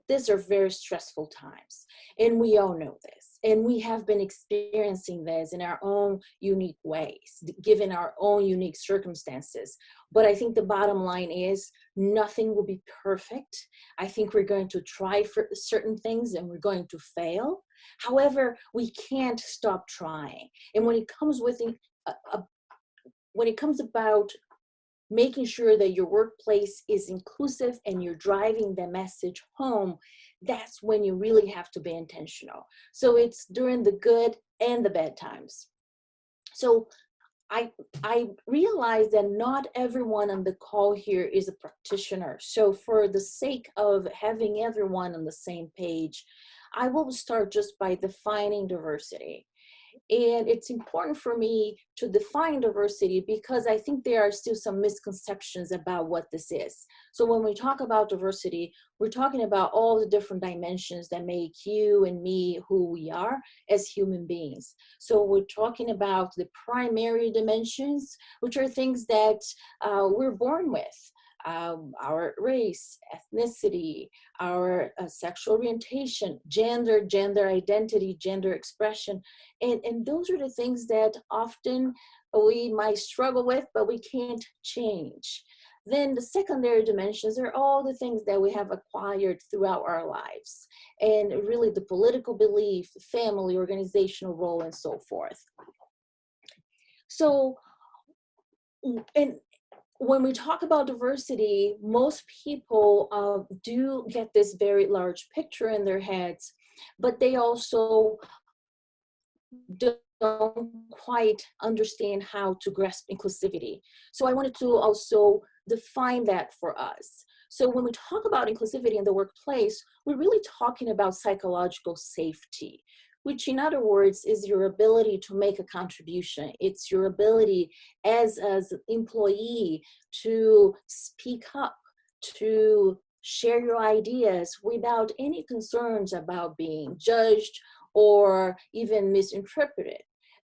these are very stressful times. And we all know this. And we have been experiencing this in our own unique ways, given our own unique circumstances. But I think the bottom line is nothing will be perfect. I think we're going to try for certain things and we're going to fail. However, we can't stop trying. And when it comes about making sure that your workplace is inclusive and you're driving the message home, that's when you really have to be intentional. So it's during the good and the bad times. So I realize that not everyone on the call here is a practitioner. So for the sake of having everyone on the same page, I will start just by defining diversity. And it's important for me to define diversity because I think there are still some misconceptions about what this is. So when we talk about diversity, we're talking about all the different dimensions that make you and me who we are as human beings. So we're talking about the primary dimensions, which are things that we're born with. Our race, ethnicity, our sexual orientation, gender identity, gender expression. And those are the things that often we might struggle with, but we can't change. Then the secondary dimensions are all the things that we have acquired throughout our lives. And really the political belief, family, organizational role, and so forth. So, when we talk about diversity, most people do get this very large picture in their heads, but they also don't quite understand how to grasp inclusivity. So I wanted to also define that for us. So when we talk about inclusivity in the workplace, we're really talking about psychological safety, which in other words is your ability to make a contribution. It's your ability as an employee to speak up, to share your ideas without any concerns about being judged or even misinterpreted.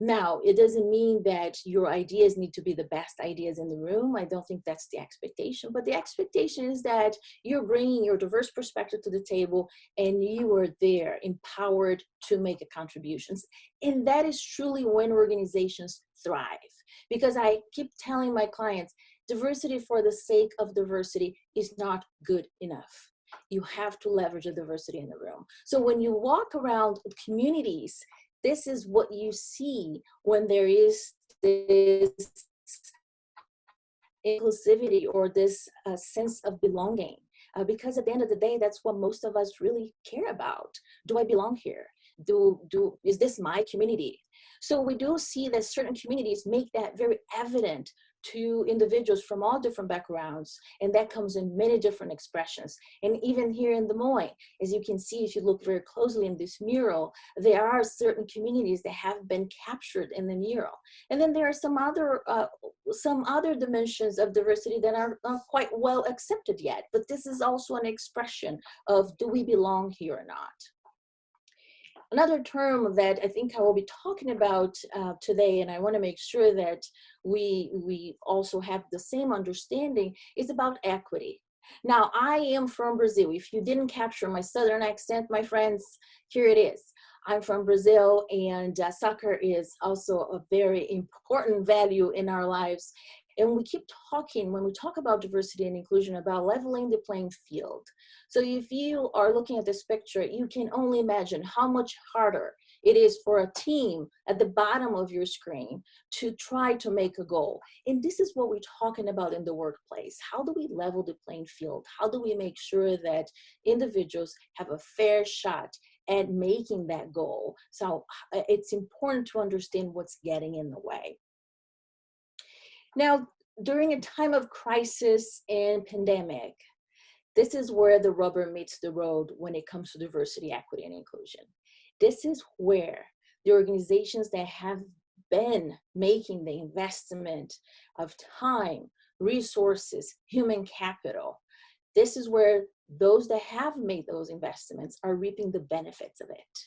Now, it doesn't mean that your ideas need to be the best ideas in the room. I don't think that's the expectation, but the expectation is that you're bringing your diverse perspective to the table and you are there empowered to make a contributions. And that is truly when organizations thrive. Because I keep telling my clients, diversity for the sake of diversity is not good enough. You have to leverage the diversity in the room. So when you walk around communities, this is what you see when there is this inclusivity or this sense of belonging. Because at the end of the day, that's what most of us really care about. Do I belong here? Is this my community? So we do see that certain communities make that very evident to individuals from all different backgrounds, and that comes in many different expressions. And even here in Des Moines, as you can see, if you look very closely in this mural, there are certain communities that have been captured in the mural. And then there are some other dimensions of diversity that are not quite well accepted yet, but this is also an expression of, do we belong here or not? Another term that I think I will be talking about today, and I want to make sure that we also have the same understanding, is about equity. Now, I am from Brazil. If you didn't capture my Southern accent, my friends, here it is. I'm from Brazil, and soccer is also a very important value in our lives. And we keep talking, when we talk about diversity and inclusion, about leveling the playing field. So if you are looking at this picture, you can only imagine how much harder it is for a team at the bottom of your screen to try to make a goal. And this is what we're talking about in the workplace. How do we level the playing field? How do we make sure that individuals have a fair shot at making that goal? So it's important to understand what's getting in the way. Now, during a time of crisis and pandemic, this is where the rubber meets the road when it comes to diversity, equity, and inclusion. This is where the organizations that have been making the investment of time, resources, human capital, this is where those that have made those investments are reaping the benefits of it.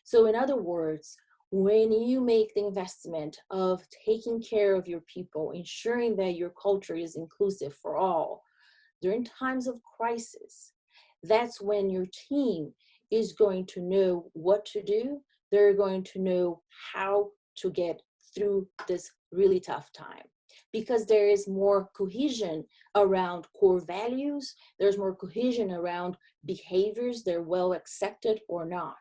So in other words, when you make the investment of taking care of your people, ensuring that your culture is inclusive for all, during times of crisis, that's when your team is going to know what to do. They're going to know how to get through this really tough time, because there is more cohesion around core values. There's more cohesion around behaviors, they're well accepted or not.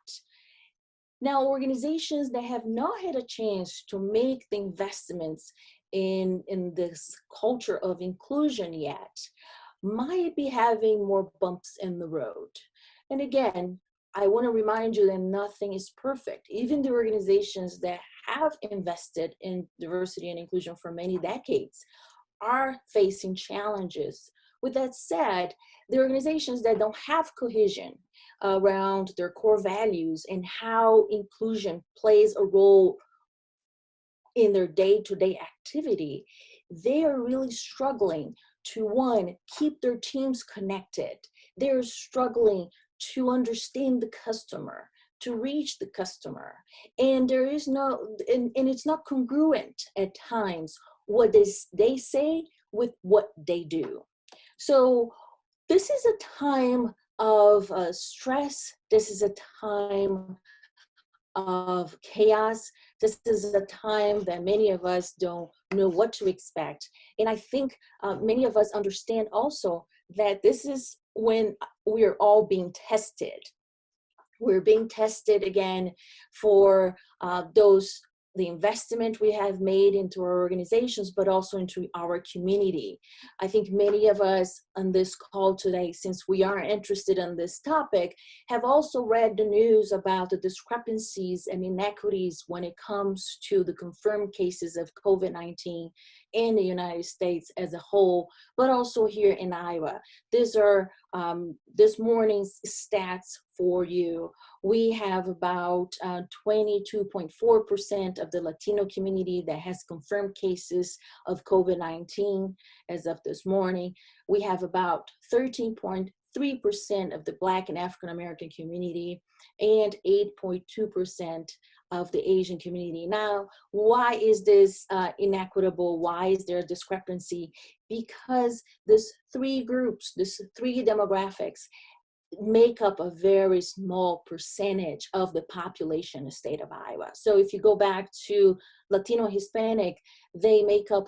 Now, organizations that have not had a chance to make the investments in this culture of inclusion yet might be having more bumps in the road. And again, I want to remind you that nothing is perfect. Even the organizations that have invested in diversity and inclusion for many decades are facing challenges. With that said, the organizations that don't have cohesion around their core values and how inclusion plays a role in their day-to-day activity, they are really struggling to, one, keep their teams connected. They're struggling to understand the customer, to reach the customer. And there is no, and it's not congruent at times what they say with what they do. So this is a time of stress. This is a time of chaos. This is a time that many of us don't know what to expect. And I think many of us understand also that this is when we're all being tested. We're being tested again for the investment we have made into our organizations, but also into our community. I think many of us on this call today, since we are interested in this topic, have also read the news about the discrepancies and inequities when it comes to the confirmed cases of COVID-19 in the United States as a whole, but also here in Iowa. These are this morning's stats for you. We have about 22.4% of the Latino community that has confirmed cases of COVID-19 as of this morning. We have about 13.3% of the Black and African American community and 8.2% of the Asian community. Now, why is this inequitable? Why is there a discrepancy? Because these three groups, these three demographics, make up a very small percentage of the population in the state of Iowa. So if you go back to Latino Hispanic, they make up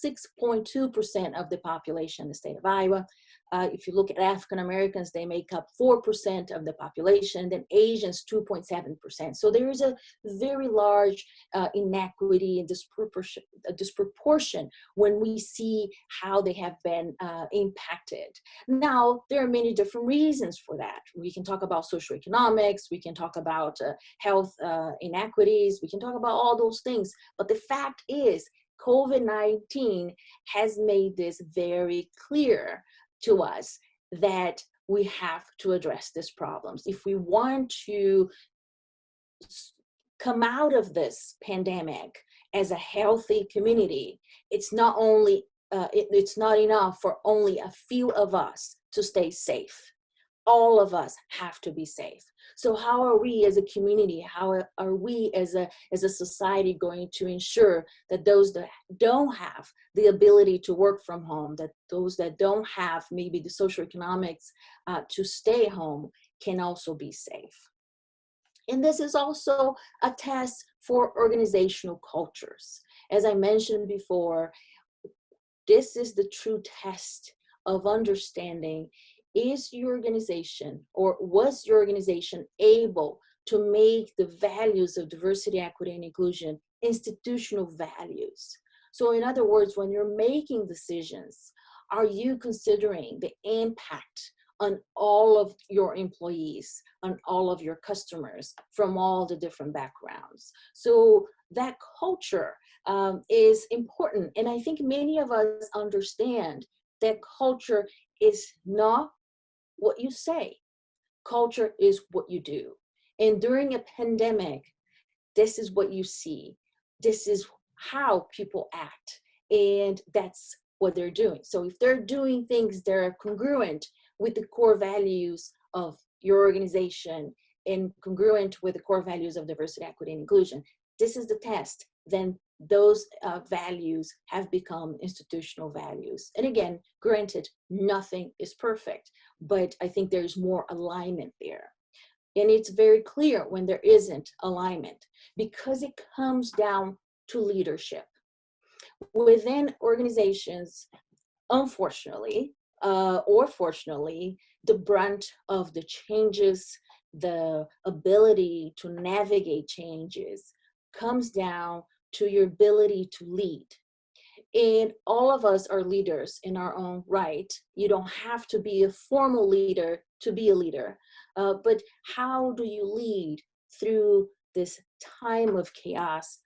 6.2% of the population in the state of Iowa. If you look at African Americans, they make up 4% of the population, then Asians 2.7%. So there is a very large inequity and disproportion when we see how they have been impacted. Now, there are many different reasons for that. We can talk about socioeconomics, we can talk about health inequities, we can talk about all those things. But the fact is, COVID-19 has made this very clear to us that we have to address these problems. If we want to come out of this pandemic as a healthy community, it's not only it's not enough for only a few of us to stay safe. All of us have to be safe. So how are we as a community, how are we as a society going to ensure that those that don't have the ability to work from home, that those that don't have maybe the socioeconomics to stay home can also be safe? And this is also a test for organizational cultures. As I mentioned before, this is the true test of understanding, is your organization, or was your organization, able to make the values of diversity, equity, and inclusion institutional values? So in other words, when you're making decisions, are you considering the impact on all of your employees, on all of your customers from all the different backgrounds? So that culture is important. And I think many of us understand that culture is not what you say. Culture is what you do. And during a pandemic, this is what you see. This is how people act. And that's what they're doing. So if they're doing things that are congruent with the core values of your organization and congruent with the core values of diversity, equity, and inclusion, this is the test. Then those values have become institutional values. And again, granted, nothing is perfect, but I think there's more alignment there. And it's very clear when there isn't alignment, because it comes down to leadership. Within organizations, unfortunately, or fortunately, the brunt of the changes, the ability to navigate changes, comes down to your ability to lead. And all of us are leaders in our own right. You don't have to be a formal leader to be a leader. But how do you lead through this time of chaos,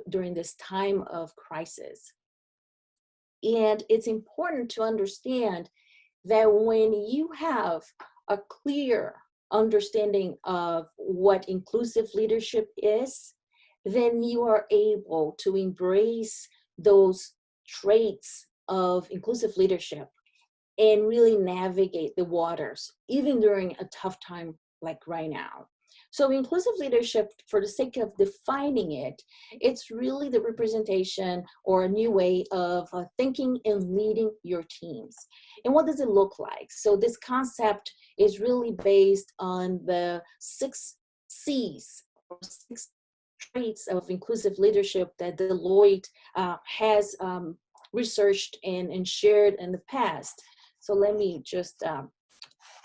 during this time of crisis? And it's important to understand that when you have a clear understanding of what inclusive leadership is, then you are able to embrace those traits of inclusive leadership and really navigate the waters, even during a tough time like right now. So inclusive leadership, for the sake of defining it, it's really the representation or a new way of thinking and leading your teams. And what does it look like? So this concept is really based on the 6 C's, or 6 traits of inclusive leadership that Deloitte has researched and shared in the past. So let me just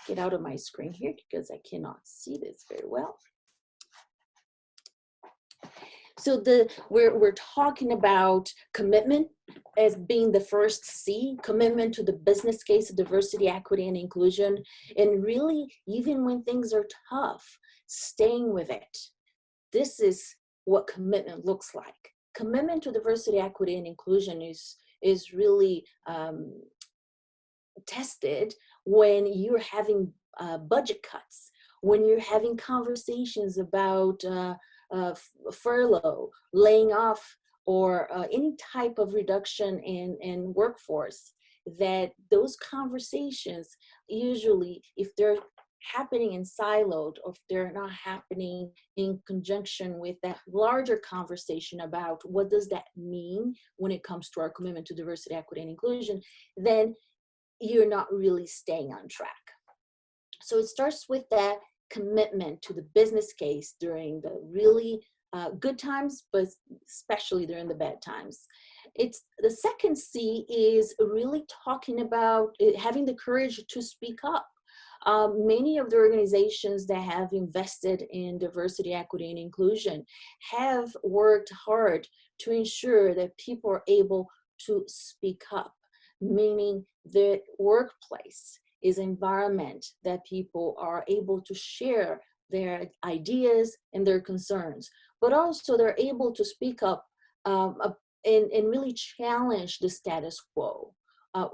get out of my screen here because I cannot see this very well. So we're talking about commitment as being the first C, commitment to the business case of diversity, equity, and inclusion. And really, even when things are tough, staying with it. This is what commitment looks like. Commitment to diversity, equity, and inclusion is really tested when you're having budget cuts, when you're having conversations about furlough, laying off, or any type of reduction in workforce. That those conversations, usually, if they're happening in siloed, or if they're not happening in conjunction with that larger conversation about what does that mean when it comes to our commitment to diversity, equity, and inclusion, then you're not really staying on track. So it starts with that commitment to the business case during the really good times, but especially during the bad times. It's the second C is really talking about having the courage to speak up. Many of the organizations that have invested in diversity, equity, and inclusion have worked hard to ensure that people are able to speak up, meaning the workplace is an environment that people are able to share their ideas and their concerns, but also they're able to speak up and really challenge the status quo.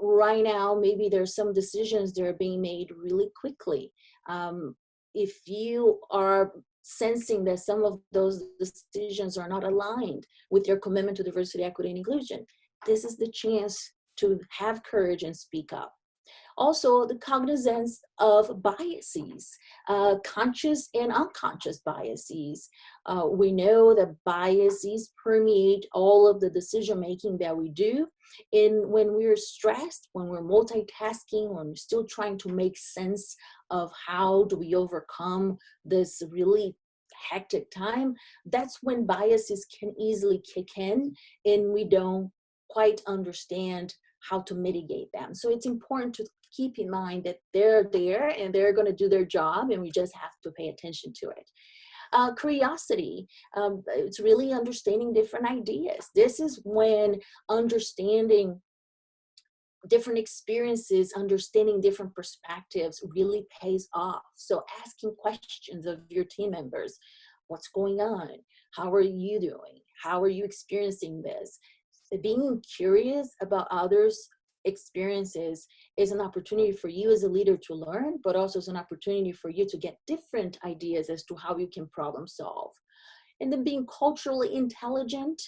Right now, maybe there's some decisions that are being made really quickly. If you are sensing that some of those decisions are not aligned with your commitment to diversity, equity, and inclusion, this is the chance to have courage and speak up. Also, the cognizance of biases, conscious and unconscious biases. We know that biases permeate all of the decision-making that we do. And when we're stressed, when we're multitasking, when we're still trying to make sense of how do we overcome this really hectic time, that's when biases can easily kick in and we don't quite understand how to mitigate them. So it's important to keep in mind that they're there and they're going to do their job, and we just have to pay attention to it. Curiosity, it's really understanding different ideas. This is when understanding different experiences, understanding different perspectives really pays off. So asking questions of your team members, what's going on? How are you doing? How are you experiencing this? Being curious about others' experiences is an opportunity for you as a leader to learn, but also is an opportunity for you to get different ideas as to how you can problem solve. And then being culturally intelligent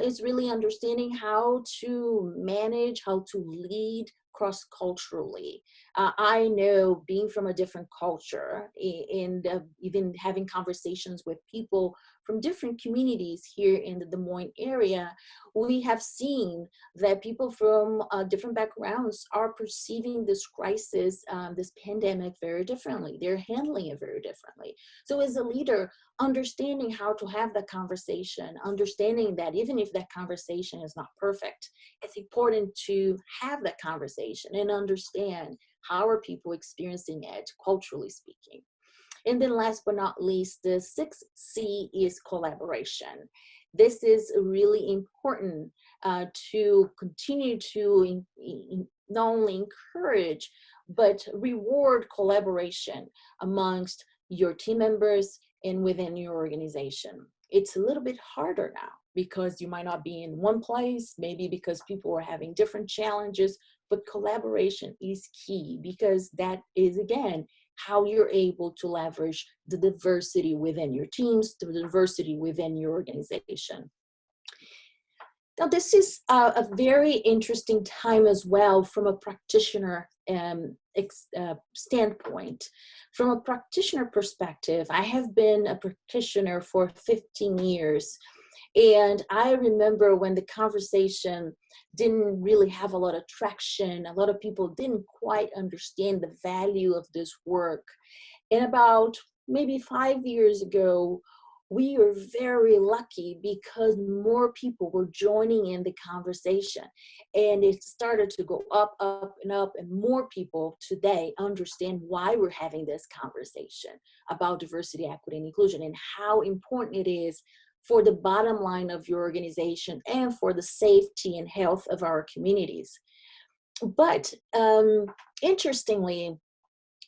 is really understanding how to manage, how to lead cross-culturally. I know, being from a different culture and even having conversations with people from different communities here in the Des Moines area, we have seen that people from different backgrounds are perceiving this crisis, this pandemic, very differently. They're handling it very differently. So as a leader, understanding how to have that conversation, understanding that even if that conversation is not perfect, it's important to have that conversation and understand how are people experiencing it, culturally speaking. And then last but not least, the 6C is collaboration. This is really important to continue to not only encourage, but reward collaboration amongst your team members and within your organization. It's a little bit harder now because you might not be in one place, maybe because people are having different challenges, but collaboration is key because that is, again, how you're able to leverage the diversity within your teams, the diversity within your organization. Now, this is a very interesting time as well from a practitioner standpoint. From a practitioner perspective, I have been a practitioner for 15 years. And I remember when the conversation didn't really have a lot of traction, a lot of people didn't quite understand the value of this work. And about maybe 5 years ago, we were very lucky because more people were joining in the conversation. And it started to go up, up, and up. And more people today understand why we're having this conversation about diversity, equity, and inclusion, and how important it is for the bottom line of your organization and for the safety and health of our communities. But interestingly,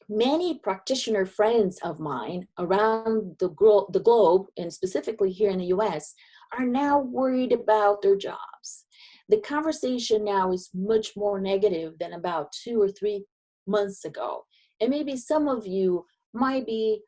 many practitioner friends of mine around the globe, and specifically here in the US, are now worried about their jobs. The conversation now is much more negative than about 2 or 3 months ago. And maybe some of you might be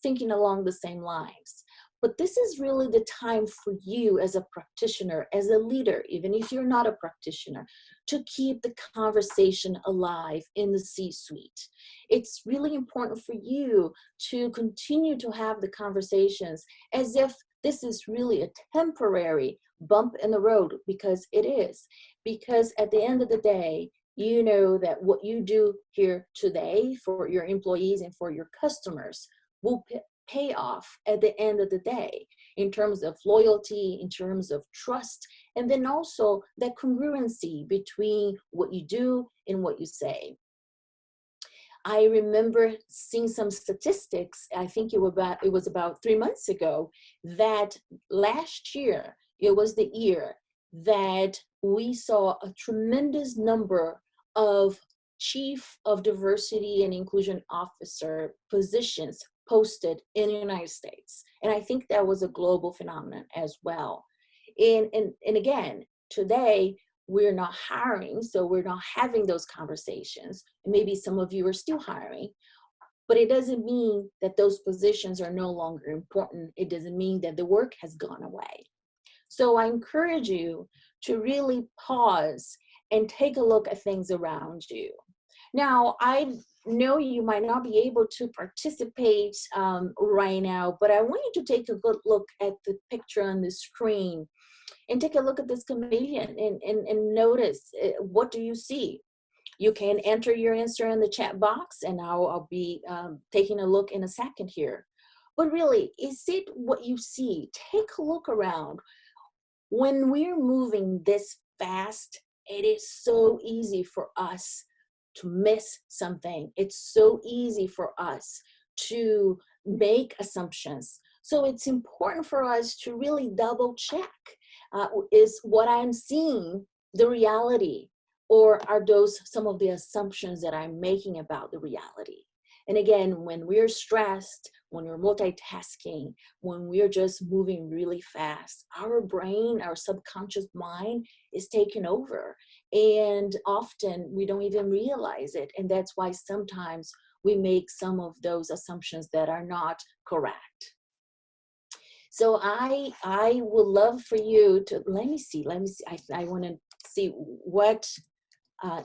thinking along the same lines. But this is really the time for you as a practitioner, as a leader, even if you're not a practitioner, to keep the conversation alive in the C-suite. It's really important for you to continue to have the conversations as if this is really a temporary bump in the road, because it is. Because at the end of the day, you know that what you do here today for your employees and for your customers will pay off at the end of the day in terms of loyalty, in terms of trust, and then also that congruency between what you do and what you say. I remember seeing some statistics, I think it was about 3 months ago, that last year, it was the year that we saw a tremendous number of Chief of Diversity and Inclusion Officer positions posted in the United States. And I think that was a global phenomenon as well. And again, today, we're not hiring, so we're not having those conversations. Maybe some of you are still hiring, but it doesn't mean that those positions are no longer important. It doesn't mean that the work has gone away. So I encourage you to really pause and take a look at things around you. Now, I know you might not be able to participate right now, but I want you to take a good look at the picture on the screen and take a look at this chameleon and notice, what do you see? You can enter your answer in the chat box, and I'll be taking a look in a second here. But really, is it what you see? Take a look around. When we're moving this fast, it is so easy for us to miss something. It's so easy for us to make assumptions. So it's important for us to really double check. Is what I'm seeing the reality, or are those some of the assumptions that I'm making about the reality? And again, when we're stressed, when we're multitasking, when we're just moving really fast, our brain, our subconscious mind is taken over. And often we don't even realize it. And that's why sometimes we make some of those assumptions that are not correct. So I would love for you to, let me see, I want to see what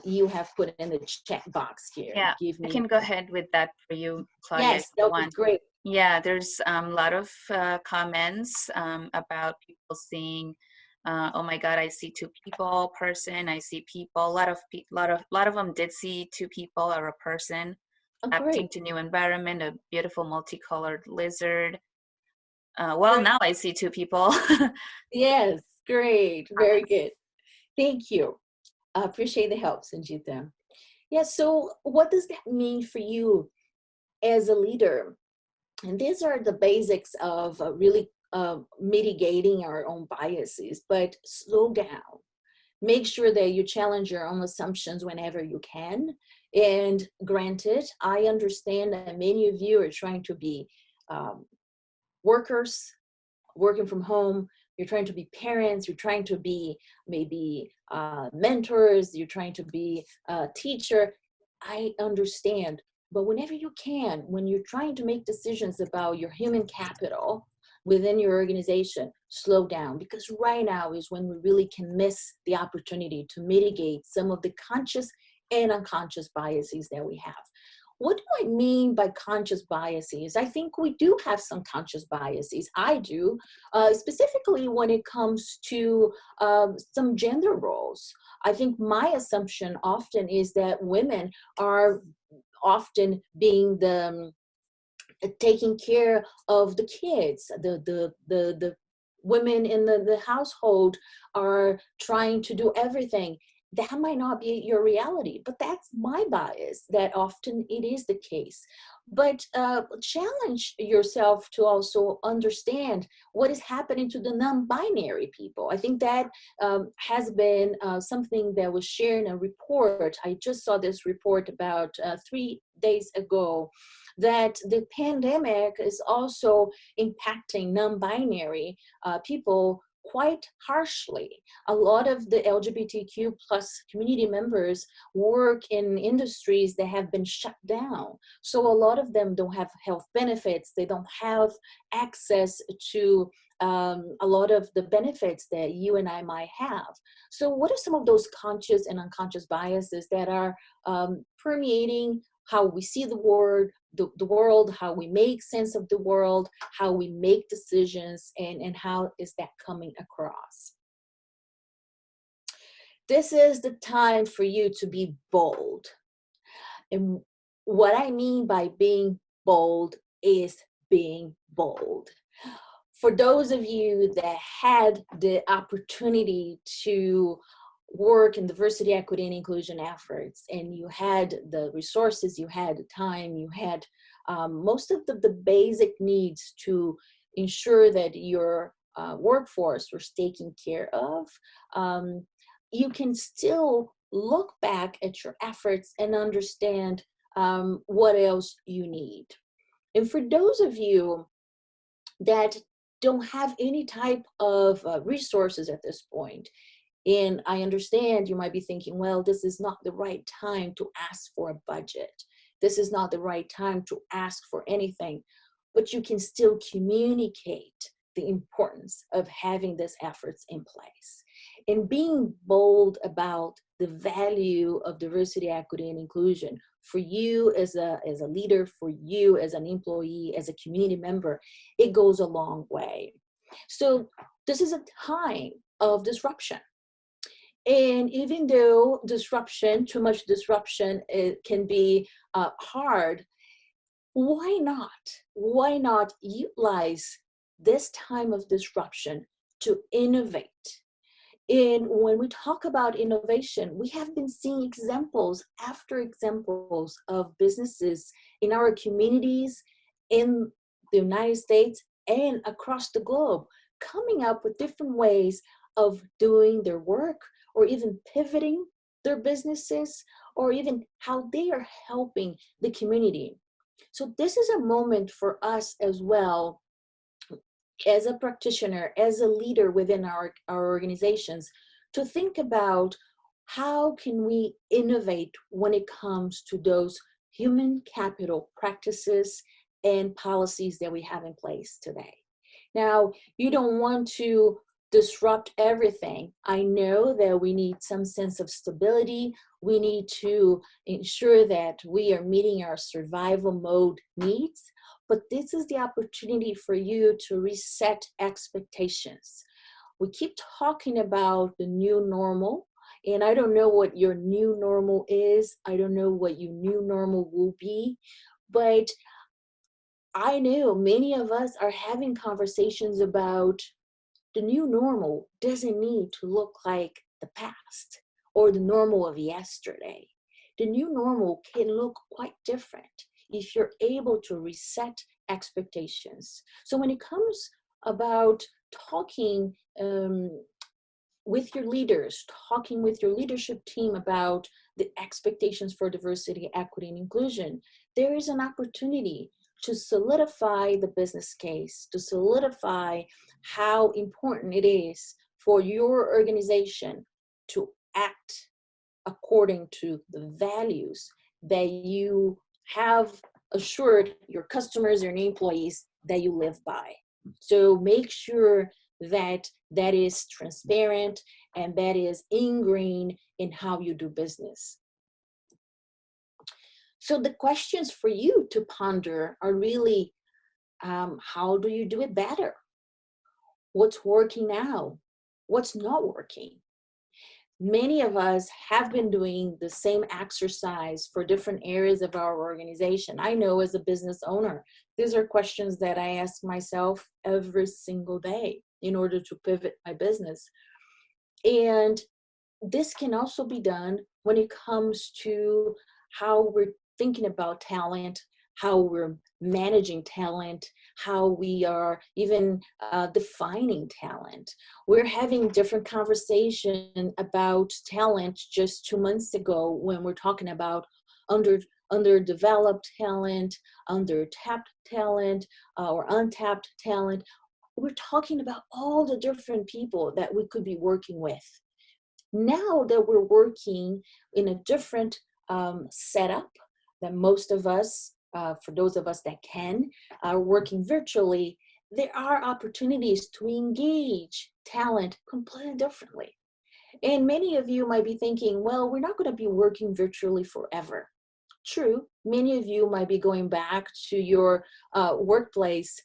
you have put in the chat box here. Yeah, Give I me. can go ahead with that for you, Claudia, if Yes, you that would be want. great. Yeah, there's a lot of comments about people seeing, oh my God, I see two people, person, I see people. A lot of them did see two people or a person Oh, adapting great. to new environment, a beautiful multicolored lizard. Well, Great. now I see two people. Yes, great. Very good. Thank you. I appreciate the help, Sanjita. Yeah, so what does that mean for you as a leader? And these are the basics of really mitigating our own biases, but slow down. Make sure that you challenge your own assumptions whenever you can. And granted, I understand that many of you are trying to be um, workers, working from home, you're trying to be parents, you're trying to be maybe mentors, you're trying to be a teacher. I understand. But whenever you can, when you're trying to make decisions about your human capital within your organization, slow down, because right now is when we really can miss the opportunity to mitigate some of the conscious and unconscious biases that we have. What do I mean by conscious biases? I think we do have some conscious biases. I do, specifically when it comes to some gender roles. I think my assumption often is that women are often being the taking care of the kids, the women in the household are trying to do everything. That might not be your reality, but that's my bias, that often it is the case. But challenge yourself to also understand what is happening to the non-binary people. I think that has been something that was shared in a report. I just saw this report about 3 days ago, that the pandemic is also impacting non-binary people quite harshly. A lot of the LGBTQ plus community members work in industries that have been shut down. So a lot of them don't have health benefits. They don't have access to a lot of the benefits that you and I might have. So what are some of those conscious and unconscious biases that are permeating how we see the world, how we make sense of the world, how we make decisions, and how is that coming across? This is the time for you to be bold. And what I mean by being bold is being bold. For those of you that had the opportunity to work in diversity, equity, and inclusion efforts, and you had the resources, you had the time, you had most of the basic needs to ensure that your workforce was taken care of, you can still look back at your efforts and understand what else you need. And for those of you that don't have any type of resources at this point, and I understand you might be thinking, well, this is not the right time to ask for a budget. This is not the right time to ask for anything, but you can still communicate the importance of having these efforts in place and being bold about the value of diversity, equity, and inclusion for you as a leader, for you as an employee, as a community member. It goes a long way. So this is a time of disruption. And even though disruption, too much disruption, it can be hard, why not? Why not utilize this time of disruption to innovate? And when we talk about innovation, we have been seeing examples after examples of businesses in our communities, in the United States, and across the globe, coming up with different ways of doing their work, or even pivoting their businesses, or even how they are helping the community. So this is a moment for us as well, as a practitioner, as a leader within our organizations, to think about how can we innovate when it comes to those human capital practices and policies that we have in place today. Now, you don't want to disrupt everything. I know that we need some sense of stability. We need to ensure that we are meeting our survival mode needs, but this is the opportunity for you to reset expectations. We keep talking about the new normal, and I don't know what your new normal is. I don't know what your new normal will be, but I know many of us are having conversations about the new normal doesn't need to look like the past or the normal of yesterday. The new normal can look quite different if you're able to reset expectations. So when it comes about talking with your leaders, talking with your leadership team about the expectations for diversity, equity, and inclusion, there is an opportunity to solidify the business case, to solidify how important it is for your organization to act according to the values that you have assured your customers and employees that you live by. So make sure that that is transparent and that is ingrained in how you do business. So the questions for you to ponder are really, how do you do it better? What's working now? What's not working? Many of us have been doing the same exercise for different areas of our organization. I know as a business owner, these are questions that I ask myself every single day in order to pivot my business. And this can also be done when it comes to how we're thinking about talent, how we're managing talent, how we are even defining talent. We're having different conversation about talent just 2 months ago when we're talking about underdeveloped talent, under-tapped talent, or untapped talent. We're talking about all the different people that we could be working with. Now that we're working in a different setup, that most of us, for those of us that can, are working virtually, there are opportunities to engage talent completely differently. And many of you might be thinking, well, we're not going to be working virtually forever. True, many of you might be going back to your workplace,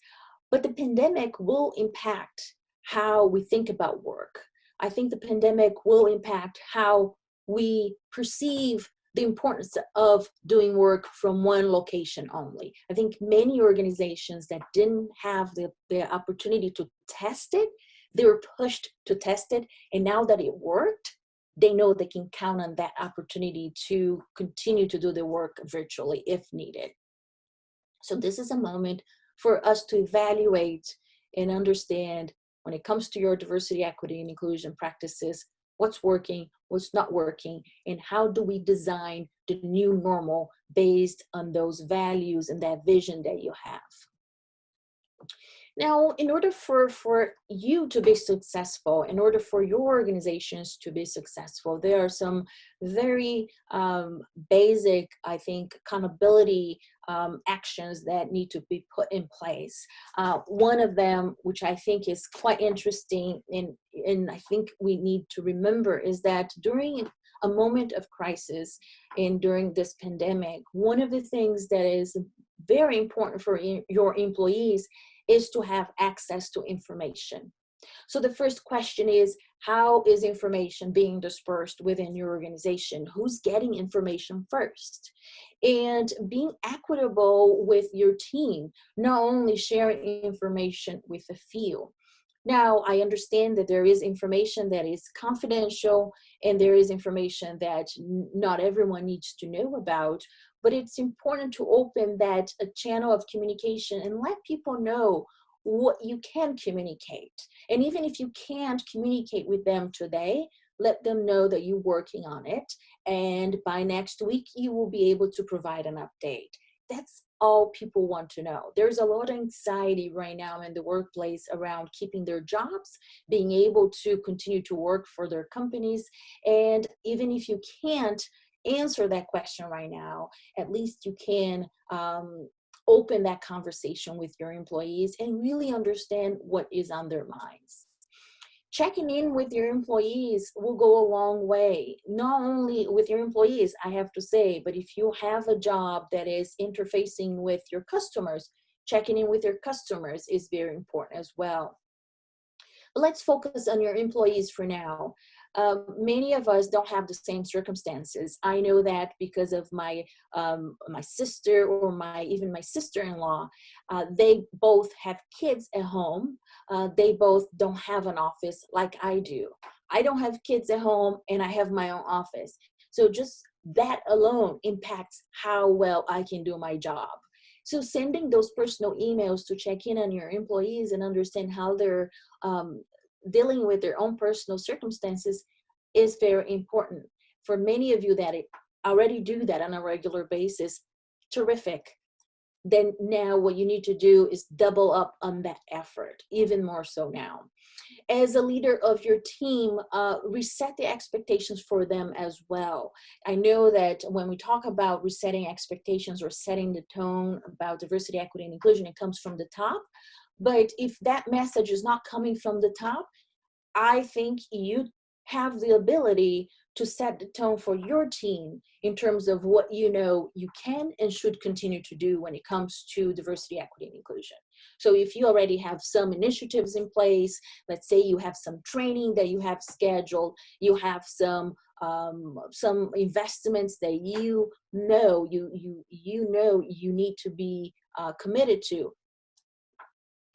but the pandemic will impact how we think about work. I think the pandemic will impact how we perceive the importance of doing work from one location only. I think many organizations that didn't have the opportunity to test it, they were pushed to test it. And now that it worked, they know they can count on that opportunity to continue to do their work virtually if needed. So this is a moment for us to evaluate and understand when it comes to your diversity, equity, and inclusion practices, what's working, what's not working, and how do we design the new normal based on those values and that vision that you have. Now, in order for you to be successful, in order for your organizations to be successful, there are some very basic, I think, accountability actions that need to be put in place. One of them, which I think is quite interesting and I think we need to remember, is that during a moment of crisis and during this pandemic, one of the things that is very important for your employees is to have access to information. So the first question is, how is information being dispersed within your organization? Who's getting information first? And being equitable with your team, not only sharing information with the field. Now, I understand that there is information that is confidential and there is information that not everyone needs to know about, but it's important to open that a channel of communication and let people know what you can communicate. And even if you can't communicate with them today, let them know that you're working on it. And by next week, you will be able to provide an update. That's all people want to know. There's a lot of anxiety right now in the workplace around keeping their jobs, being able to continue to work for their companies. And even if you can't answer that question right now, at least you can open that conversation with your employees and really understand what is on their minds. Checking in with your employees will go a long way. Not only with your employees, I have to say, but if you have a job that is interfacing with your customers, checking in with your customers is very important as well. But let's focus on your employees for now. Many of us don't have the same circumstances. I know that because of my my sister or even my sister-in-law. They both have kids at home. They both don't have an office like I do. I don't have kids at home and I have my own office. So just that alone impacts how well I can do my job. So sending those personal emails to check in on your employees and understand how they're dealing with their own personal circumstances is very important. For many of you that already do that on a regular basis, terrific. Then now what you need to do is double up on that effort, even more so now. As a leader of your team, reset the expectations for them as well. I know that when we talk about resetting expectations or setting the tone about diversity, equity, and inclusion, it comes from the top. But if that message is not coming from the top, I think you have the ability to set the tone for your team in terms of what you know you can and should continue to do when it comes to diversity, equity, and inclusion. So if you already have some initiatives in place, let's say you have some training that you have scheduled, you have some investments that you know you need to be committed to,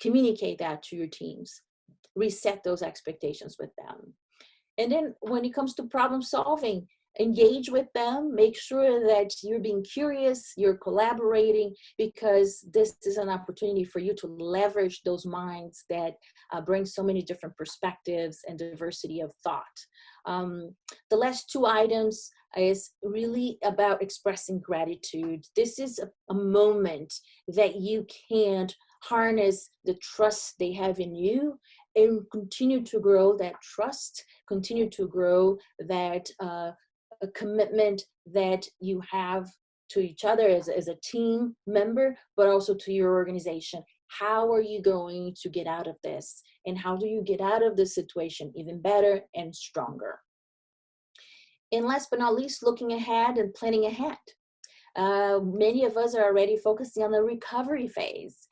communicate that to your teams, reset those expectations with them. And then when it comes to problem solving, engage with them, make sure that you're being curious, you're collaborating, because this is an opportunity for you to leverage those minds that bring so many different perspectives and diversity of thought. The last two items is really about expressing gratitude. This is a moment that you can't harness the trust they have in you and continue to grow that trust, continue to grow that a commitment that you have to each other as a team member, but also to your organization. How are you going to get out of this? And how do you get out of this situation even better and stronger? And last but not least, looking ahead and planning ahead. Many of us are already focusing on the recovery phase.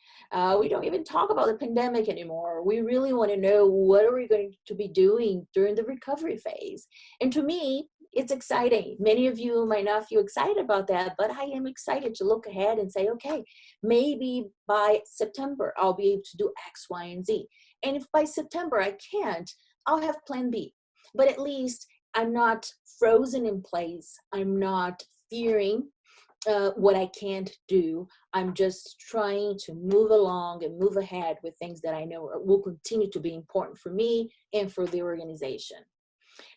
We don't even talk about the pandemic anymore. We really want to know, what are we going to be doing during the recovery phase? And to me, it's exciting. Many of you might not feel excited about that, but I am excited to look ahead and say, okay, maybe by September, I'll be able to do X, Y, and Z. And if by September I can't, I'll have plan B. But at least I'm not frozen in place. I'm not fearing what I can't do. I'm just trying to move along and move ahead with things that I know will continue to be important for me and for the organization.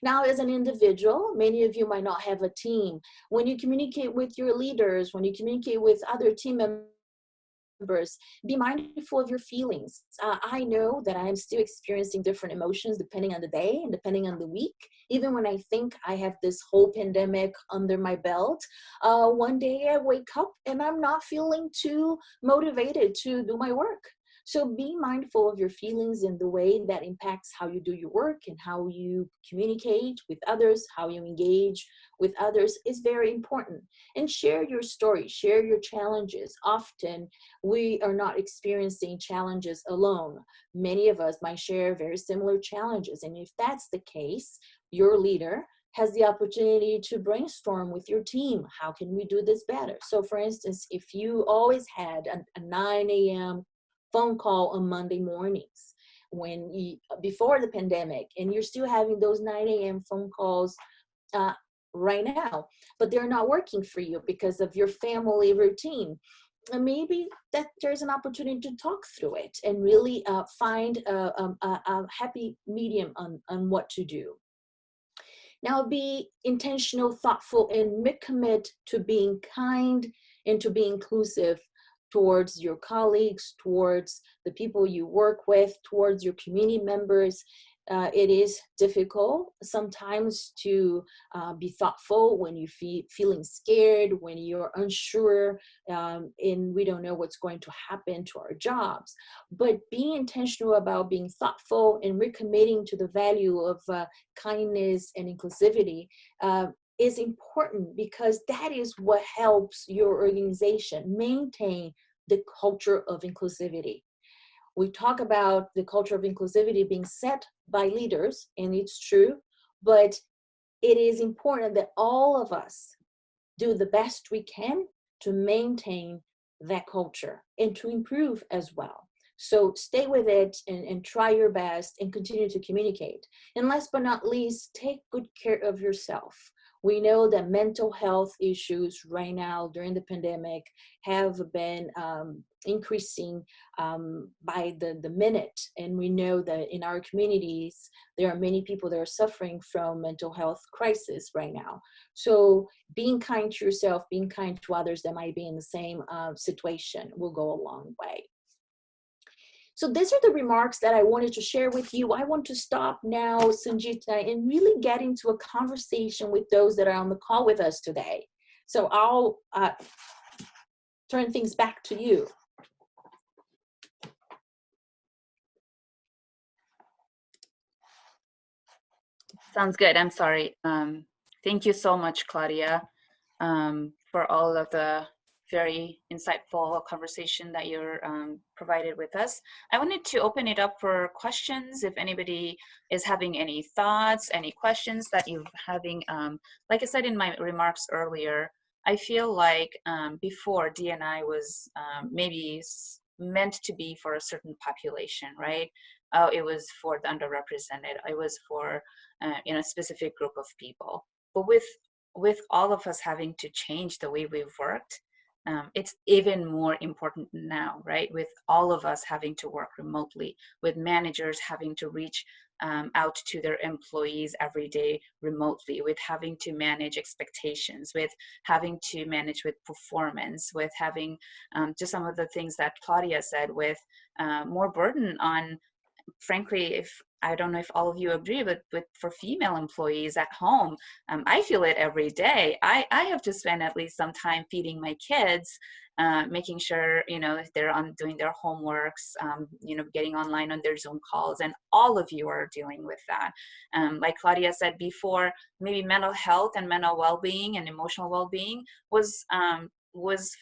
Now, as an individual, many of you might not have a team. When you communicate with your leaders, when you communicate with other team members, be mindful of your feelings. I know that I am still experiencing different emotions depending on the day and depending on the week. Even when I think I have this whole pandemic under my belt, one day I wake up and I'm not feeling too motivated to do my work. So be mindful of your feelings and the way that impacts how you do your work and how you communicate with others, how you engage with others is very important. And share your story, share your challenges. Often we are not experiencing challenges alone. Many of us might share very similar challenges. And if that's the case, your leader has the opportunity to brainstorm with your team. How can we do this better? So for instance, if you always had a 9 a.m. phone call on Monday mornings before the pandemic, and you're still having those 9 a.m. phone calls right now, but they're not working for you because of your family routine. And maybe that there's an opportunity to talk through it and really find a happy medium on what to do. Now, be intentional, thoughtful, and commit to being kind and to be inclusive towards your colleagues, towards the people you work with, towards your community members. It is difficult sometimes to be thoughtful when you feeling scared, when you're unsure, and we don't know what's going to happen to our jobs. But being intentional about being thoughtful and recommitting to the value of kindness and inclusivity is important, because that is what helps your organization maintain the culture of inclusivity. We talk about the culture of inclusivity being set by leaders, and it's true, but it is important that all of us do the best we can to maintain that culture and to improve as well. So stay with it and try your best and continue to communicate. And last but not least, take good care of yourself. We know that mental health issues right now during the pandemic have been increasing by the minute. And we know that in our communities, there are many people that are suffering from mental health crisis right now. So being kind to yourself, being kind to others that might be in the same situation will go a long way. So these are the remarks that I wanted to share with you. I want to stop now, Sanjita, and really get into a conversation with those that are on the call with us today. So I'll turn things back to you. Sounds good. I'm sorry. Thank you so much, Claudia, for all of the very insightful conversation that you're provided with us. I wanted to open it up for questions. If anybody is having any thoughts, any questions that you're having, like I said in my remarks earlier, I feel like before D&I was maybe meant to be for a certain population, right? It was for the underrepresented. It was for a specific group of people. But with all of us having to change the way we've worked, it's even more important now, right? With all of us having to work remotely, with managers having to reach out to their employees every day remotely, with having to manage expectations, with having to manage with performance, with having just some of the things that Claudia said, with more burden on, frankly, if I don't know if all of you agree, but for female employees at home, I feel it every day. I have to spend at least some time feeding my kids, making sure, they're on doing their homeworks, getting online on their Zoom calls, and all of you are dealing with that. Like Claudia said before, maybe mental health and mental well-being and emotional well-being was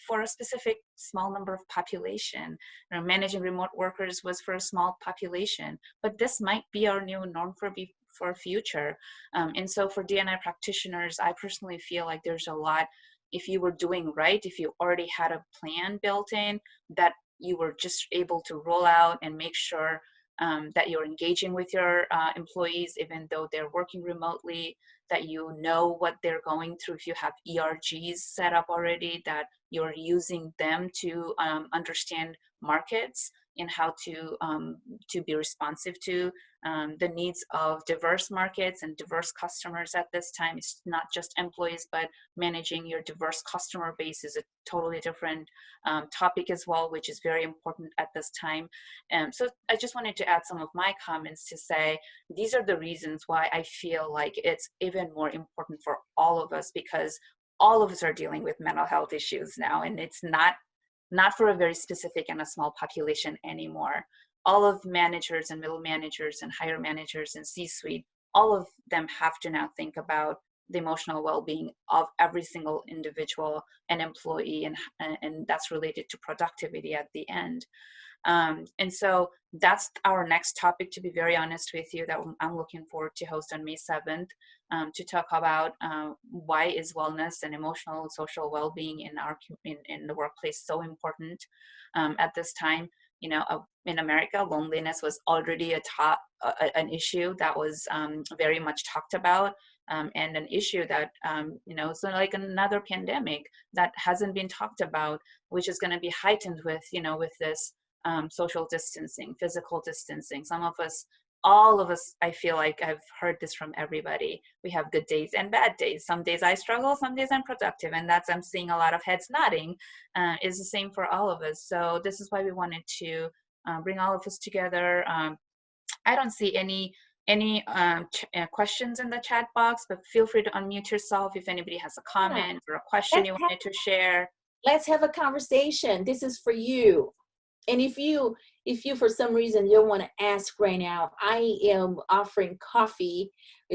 for a specific small number of population. Managing remote workers was for a small population, but this might be our new norm for future. And so for D&I practitioners, I personally feel like there's a lot, if you were doing right, if you already had a plan built in, that you were just able to roll out and make sure that you're engaging with your employees, even though they're working remotely, that you know what they're going through. If you have ERGs set up already, that you're using them to understand markets and how to be responsive to the needs of diverse markets and diverse customers at this time. It's not just employees, but managing your diverse customer base is a totally different topic as well, which is very important at this time. So I just wanted to add some of my comments to say, these are the reasons why I feel like it's even more important for all of us, because all of us are dealing with mental health issues now, and it's not for a very specific and a small population anymore. All of managers and middle managers and higher managers and C-suite, all of them have to now think about the emotional well-being of every single individual and employee, and that's related to productivity at the end. And so that's our next topic, to be very honest with you, that I'm looking forward to host on May 7th, to talk about why is wellness and emotional and social well-being in the workplace so important at this time. In America, loneliness was already an issue that was very much talked about, and an issue that, so like another pandemic that hasn't been talked about, which is going to be heightened with this social distancing, physical distancing. All of us, I feel like I've heard this from everybody. We have good days and bad days. Some days I struggle, some days I'm productive. And I'm seeing a lot of heads nodding, is the same for all of us. So this is why we wanted to bring all of us together. I don't see any any questions in the chat box, but feel free to unmute yourself if anybody has a Yeah. comment or a question you wanted to share. Let's have a conversation. This is for you. And if you for some reason you don't want to ask right now, I am offering coffee,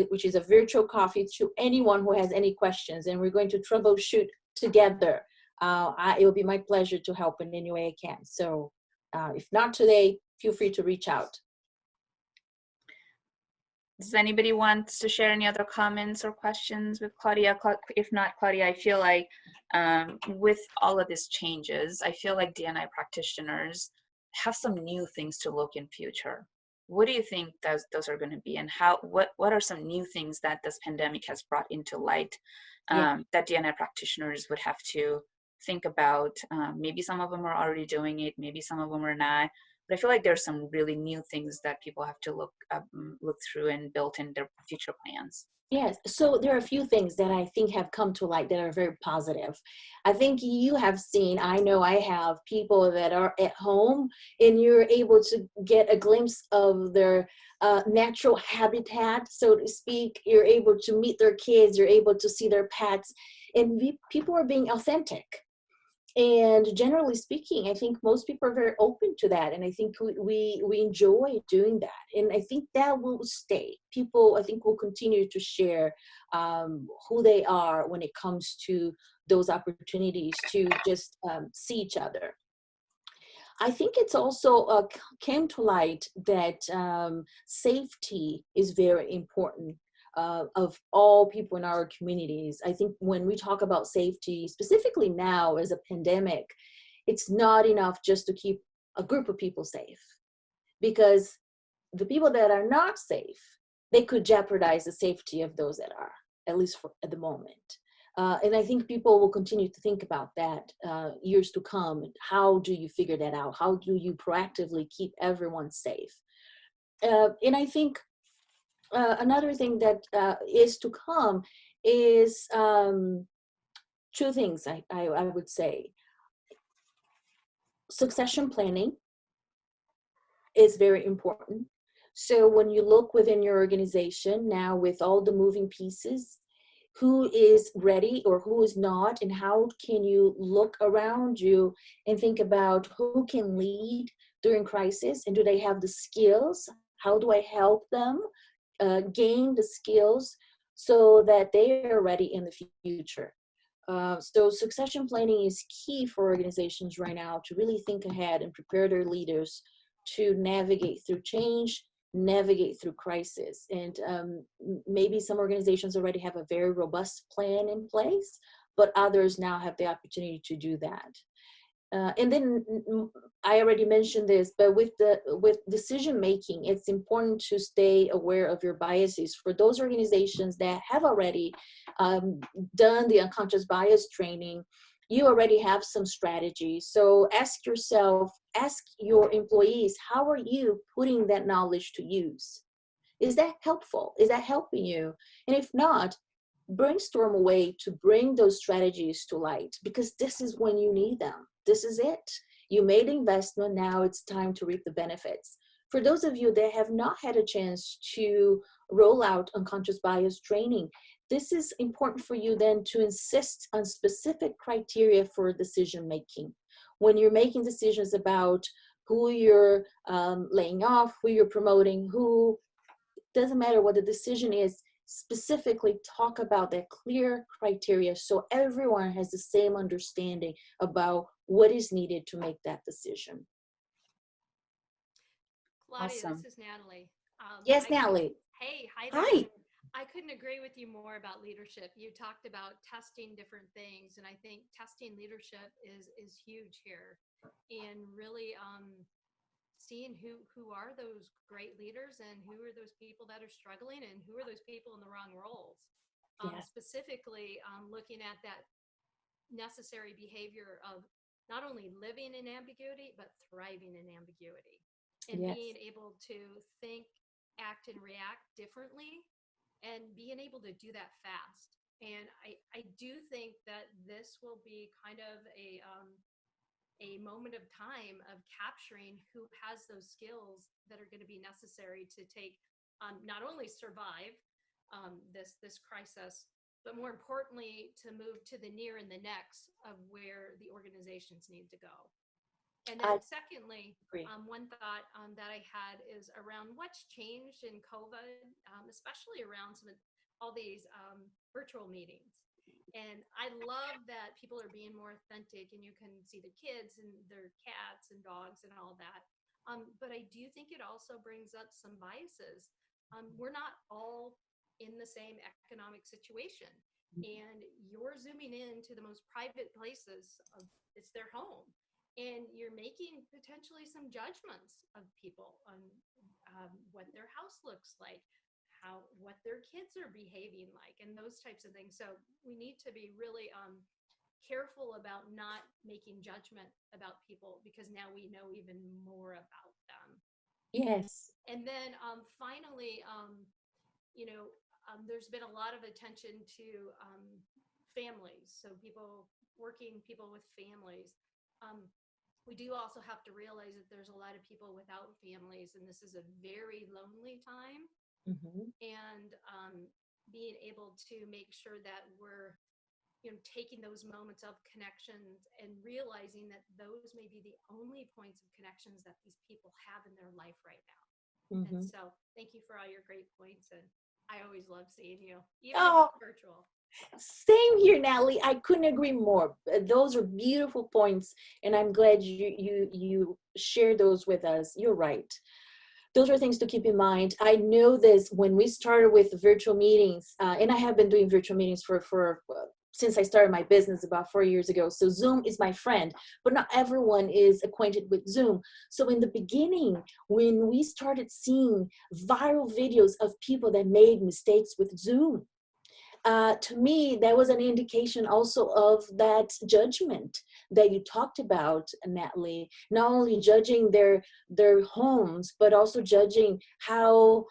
which is a virtual coffee, to anyone who has any questions, and we're going to troubleshoot together. It will be my pleasure to help in any way I can. So if not today, feel free to reach out. Does anybody want to share any other comments or questions with Claudia? If not, Claudia, I feel like with all of these changes, I feel like D&I practitioners have some new things to look in future. What do you think those are going to be, and what are some new things that this pandemic has brought into light that D&I practitioners would have to think about? Maybe some of them are already doing it, maybe some of them are not. But I feel like there's some really new things that people have to look through and build in their future plans. Yes, so there are a few things that I think have come to light that are very positive. I think you have seen, I know I have, people that are at home and you're able to get a glimpse of their natural habitat, so to speak. You're able to meet their kids, you're able to see their pets, and people are being authentic. And generally speaking, I think most people are very open to that, and I think we enjoy doing that, and I think that will stay. People, I think, will continue to share who they are when it comes to those opportunities to just see each other. I think it's also came to light that safety is very important of all people in our communities. I think when we talk about safety, specifically now as a pandemic, it's not enough just to keep a group of people safe, because the people that are not safe, they could jeopardize the safety of those that are, at least at the moment. And I think people will continue to think about that years to come. How do you figure that out? How do you proactively keep everyone safe? And I think another thing that is to come is two things I would say. Succession planning is very important. So when you look within your organization now with all the moving pieces, who is ready or who is not, and how can you look around you and think about who can lead during crisis, and do they have the skills? How do I help them gain the skills so that they are ready in the future? So succession planning is key for organizations right now to really think ahead and prepare their leaders to navigate through change, navigate through crisis. And maybe some organizations already have a very robust plan in place, but others now have the opportunity to do that. And then I already mentioned this, but with decision making, it's important to stay aware of your biases. For those organizations that have already done the unconscious bias training, you already have some strategies. So ask yourself, ask your employees, how are you putting that knowledge to use? Is that helpful? Is that helping you? And if not, brainstorm a way to bring those strategies to light, because this is when you need them. This is it. You made investment, now it's time to reap the benefits. For those of you that have not had a chance to roll out unconscious bias training, this is important for you then to insist on specific criteria for decision making. When you're making decisions about who you're laying off, who you're promoting, who, doesn't matter what the decision is, specifically talk about that clear criteria so everyone has the same understanding about what is needed to make that decision. Claudia, Awesome. this is Natalie. Yes, Natalie. Hey, hi there. Hi. I couldn't agree with you more about leadership. You talked about testing different things, and I think testing leadership is huge here, and really seeing who are those great leaders and who are those people that are struggling and who are those people in the wrong roles. Yes. Specifically, looking at that necessary behavior of not only living in ambiguity but thriving in ambiguity, and Yes. being able to think, act, and react differently, and being able to do that fast. And I do think that this will be kind of a moment of time of capturing who has those skills that are going to be necessary to take not only survive this crisis, but more importantly, to move to the near and the next of where the organizations need to go. And then secondly, one thought that I had is around what's changed in COVID, especially around all these virtual meetings. And I love that people are being more authentic and you can see the kids and their cats and dogs and all that. But I do think it also brings up some biases. We're not all in the same economic situation. And you're zooming into the most private places it's their home. And you're making potentially some judgments of people on what their house looks like, what their kids are behaving like, and those types of things. So we need to be really careful about not making judgment about people, because now we know even more about them. Yes. And then finally, there's been a lot of attention to families. So people with families. We do also have to realize that there's a lot of people without families, and this is a very lonely time. Mm-hmm. And being able to make sure that we're taking those moments of connections and realizing that those may be the only points of connections that these people have in their life right now. Mm-hmm. And so thank you for all your great points, and I always love seeing you, even if it's virtual. Same here, Natalie. I couldn't agree more. Those are beautiful points, and I'm glad you share those with us. You're right. Those are things to keep in mind. I know this when we started with virtual meetings, and I have been doing virtual meetings for since I started my business about 4 years ago. So Zoom is my friend, but not everyone is acquainted with Zoom. So in the beginning, when we started seeing viral videos of people that made mistakes with Zoom, to me, that was an indication also of that judgment that you talked about, Natalie. Not only judging their homes, but also judging how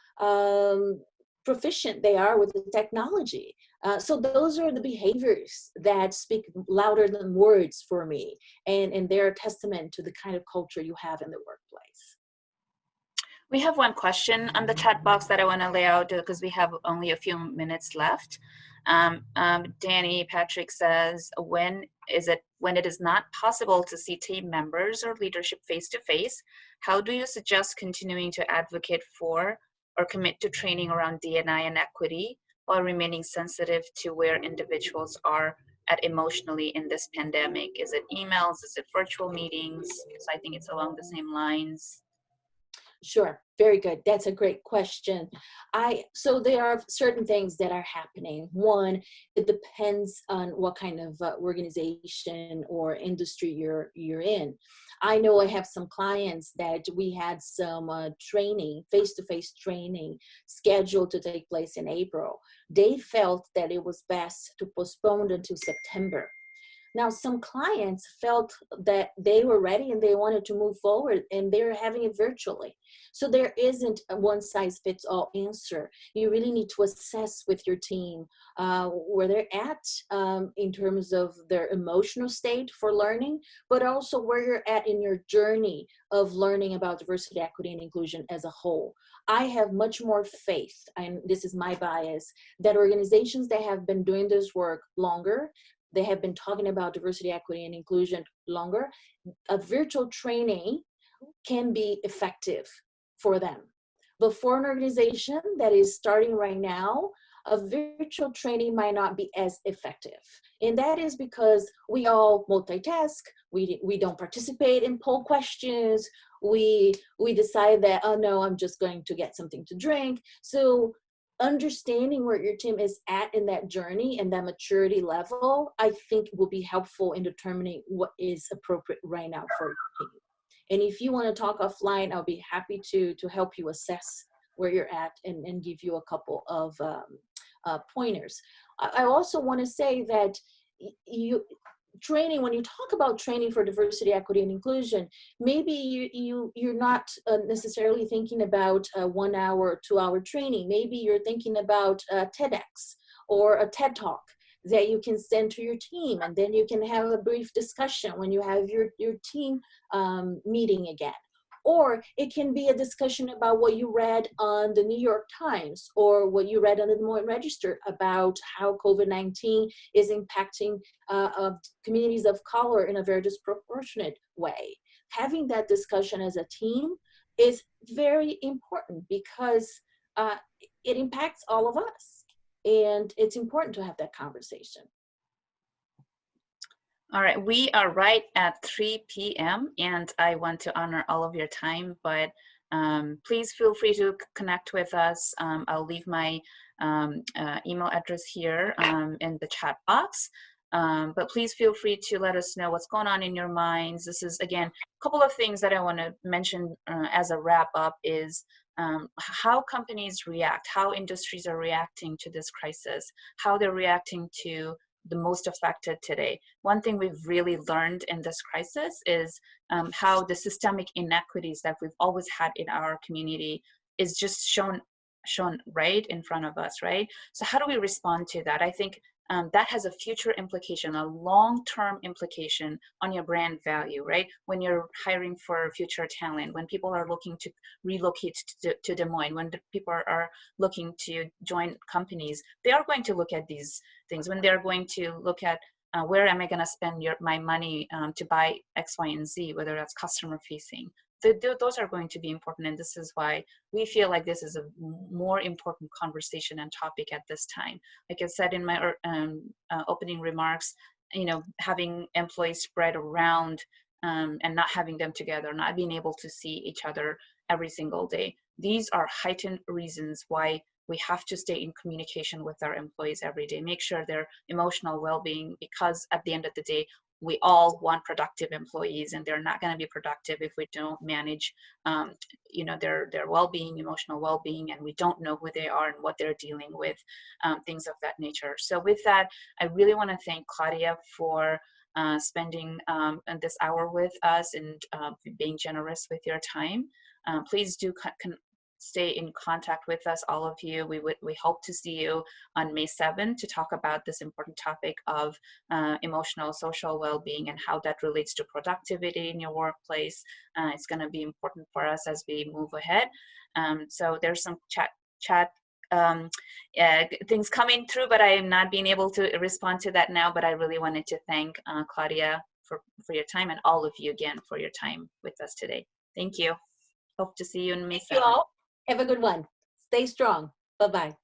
proficient they are with the technology. So those are the behaviors that speak louder than words for me, and they're a testament to the kind of culture you have in the workplace. We have one question on the chat box that I want to lay out because we have only a few minutes left. Danny Patrick says, when it is not possible to see team members or leadership face to face, how do you suggest continuing to advocate for or commit to training around D&I and equity while remaining sensitive to where individuals are at emotionally in this pandemic? Is it emails? Is it virtual meetings? So I think it's along the same lines. Sure, very good. That's a great question. So there are certain things that are happening. One, it depends on what kind of organization or industry you're in. I know I have some clients that we had some training, face-to-face training scheduled to take place in April. They felt that it was best to postpone until September. Now, some clients felt that they were ready and they wanted to move forward, and they're having it virtually. So there isn't a one-size-fits-all answer. You really need to assess with your team where they're at in terms of their emotional state for learning, but also where you're at in your journey of learning about diversity, equity, and inclusion as a whole. I have much more faith, and this is my bias, that organizations that have been doing this work longer, they have been talking about diversity, equity, and inclusion longer, a virtual training can be effective for them. But for an organization that is starting right now, a virtual training might not be as effective. And that is because we all multitask, we don't participate in poll questions, we decide that, oh no, I'm just going to get something to drink. So understanding where your team is at in that journey and that maturity level, I think will be helpful in determining what is appropriate right now for your team. And if you want to talk offline, I'll be happy to help you assess where you're at and give you a couple of pointers. I also want to say that when you talk about training for diversity, equity, and inclusion, maybe you're not necessarily thinking about a 1 hour or 2 hour training. Maybe you're thinking about a TEDx or a TED Talk that you can send to your team, and then you can have a brief discussion when you have your team meeting again. Or it can be a discussion about what you read on the New York Times or what you read on the Des Moines Register about how COVID-19 is impacting communities of color in a very disproportionate way. Having that discussion as a team is very important because it impacts all of us. And it's important to have that conversation. All right, we are right at 3 p.m. and I want to honor all of your time, but please feel free to connect with us. I'll leave my email address here in the chat box. But please feel free to let us know what's going on in your minds. This is, again, a couple of things that I want to mention as a wrap up is how companies react, how industries are reacting to this crisis, how they're reacting to the most affected today. One thing we've really learned in this crisis is how the systemic inequities that we've always had in our community is just shown right in front of us, right? So how do we respond to that? I think that has a future implication, a long-term implication on your brand value, right? When you're hiring for future talent, when people are looking to relocate to Des Moines, when people are looking to join companies, they are going to look at these things. When they're going to look at where am I going to spend my money to buy X, Y, and Z, whether that's customer facing. Those are going to be important, and this is why we feel like this is a more important conversation and topic at this time. Like I said in my opening remarks, you know, having employees spread around and not having them together, not being able to see each other every single day. These are heightened reasons why we have to stay in communication with our employees every day, make sure their emotional well-being, because at the end of the day, we all want productive employees, and they're not going to be productive if we don't manage, you know, their well-being, emotional well-being, and we don't know who they are and what they're dealing with, things of that nature. So with that, I really want to thank Claudia for spending this hour with us and being generous with your time. Please do stay in contact with us, all of you. We hope to see you on May 7th to talk about this important topic of emotional, social well-being and how that relates to productivity in your workplace. It's going to be important for us as we move ahead. So there's some chat things coming through, but I am not being able to respond to that now. But I really wanted to thank Claudia for your time, and all of you again for your time with us today. Thank you. Hope to see you in May 7th. Thank you all. Have a good one. Stay strong. Bye-bye.